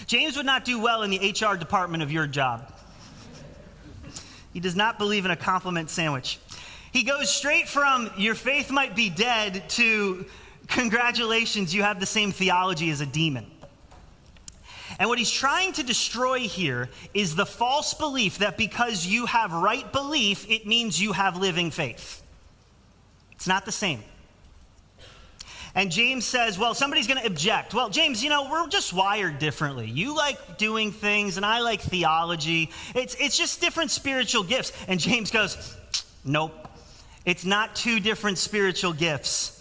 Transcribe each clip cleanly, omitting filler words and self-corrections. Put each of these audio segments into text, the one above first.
James would not do well in the HR department of your job. He does not believe in a compliment sandwich. He goes straight from your faith might be dead to congratulations, you have the same theology as a demon. And what he's trying to destroy here is the false belief that because you have right belief, it means you have living faith. It's not the same. And James says, well, somebody's going to object. Well, James, we're just wired differently. You like doing things and I like theology. It's just different spiritual gifts. And James goes, nope, it's not two different spiritual gifts.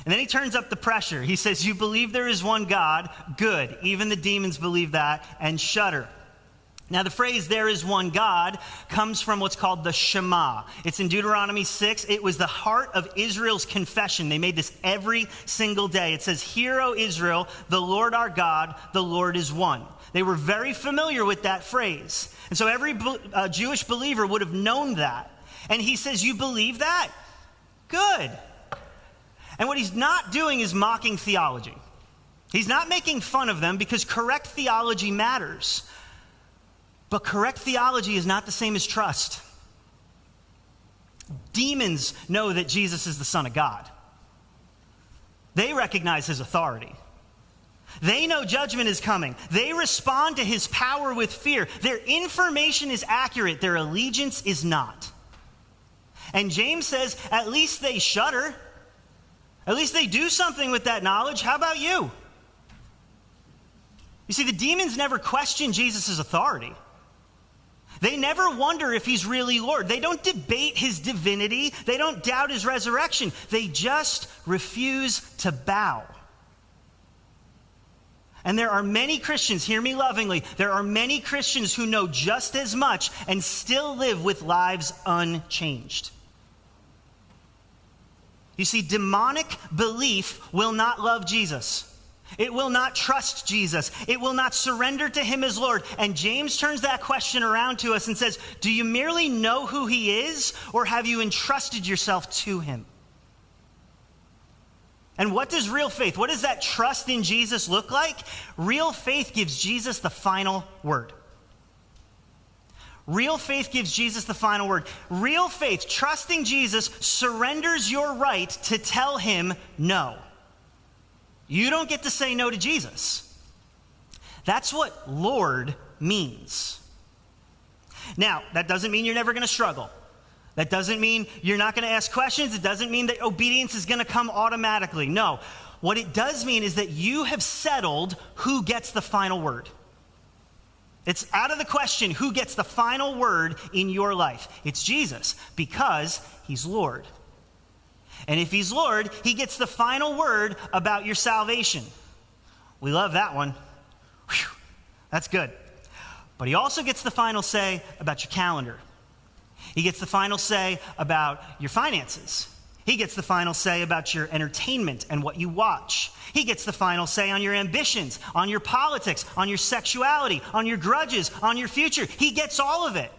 And then he turns up the pressure. He says, you believe there is one God, good. Even the demons believe that and shudder. Now, the phrase, there is one God, comes from what's called the Shema. It's in Deuteronomy 6. It was the heart of Israel's confession. They made this every single day. It says, hear, O Israel, the Lord our God, the Lord is one. They were very familiar with that phrase. And so every Jewish believer would have known that. And he says, you believe that? Good. And what he's not doing is mocking theology. He's not making fun of them because correct theology matters. But correct theology is not the same as trust. Demons know that Jesus is the Son of God. They recognize his authority. They know judgment is coming. They respond to his power with fear. Their information is accurate. Their allegiance is not. And James says, at least they shudder. At least they do something with that knowledge. How about you? You see, the demons never question Jesus' authority. They never wonder if he's really Lord. They don't debate his divinity. They don't doubt his resurrection. They just refuse to bow. And there are many Christians, hear me lovingly, there are many Christians who know just as much and still live with lives unchanged. You see, demonic belief will not love Jesus. It will not trust Jesus. It will not surrender to him as Lord. And James turns that question around to us and says, do you merely know who he is, or have you entrusted yourself to him? And what does real faith, what does that trust in Jesus look like? Real faith gives Jesus the final word. Real faith gives Jesus the final word. Real faith, trusting Jesus, surrenders your right to tell him no. You don't get to say no to Jesus. That's what Lord means. Now, that doesn't mean you're never going to struggle. That doesn't mean you're not going to ask questions. It doesn't mean that obedience is going to come automatically. No. What it does mean is that you have settled who gets the final word. It's out of the question who gets the final word in your life. It's Jesus, because he's Lord. And if he's Lord, he gets the final word about your salvation. We love that one. Whew, that's good. But he also gets the final say about your calendar. He gets the final say about your finances. He gets the final say about your entertainment and what you watch. He gets the final say on your ambitions, on your politics, on your sexuality, on your grudges, on your future. He gets all of it.